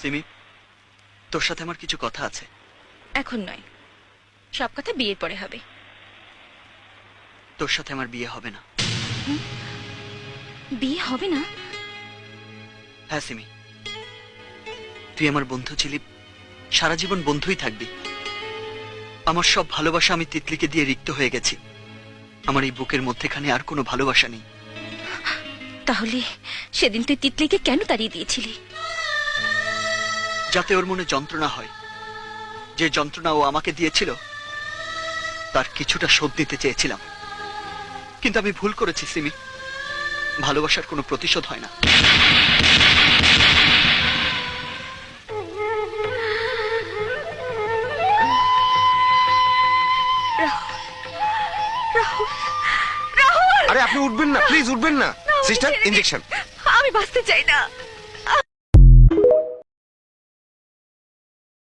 সিমি, তোর সাথে আমার কিছু কথা আছে। এখন নয়, সব কথা বিয়ের পরে হবে। তোর সাথে আমার বিয়ে হবে না। বিয়ে হবে না? হ্যাঁ সিমি, তুই আমার বন্ধু ছিলি, সারা জীবন বন্ধুই থাকবি। আমার সব ভালোবাসা আমি তিতলিকে দিয়ে রিক্ত হয়ে গেছি। আমার এই বুকের মধ্যেখানে আর কোনো ভালোবাসা নেই। তাহলে সেদিন তুই তিতলিকে কেন তাড়িয়ে দিয়েছিলি? যাতে ওর মনে যন্ত্রণা হয়। যে যন্ত্রণা ও আমাকে দিয়েছিল তার কিছুটা শোধ দিতে চেয়েছিলাম, কিন্তু আমি ভুল করেছি সিমি। ভালোবাসার কোনো প্রতিশোধ হয় না। রাহুল, রাহুল, আরে আপনি উঠবেন না, প্লিজ উঠবেন না। Sister, injection. আমি বাঁচতে চাই না।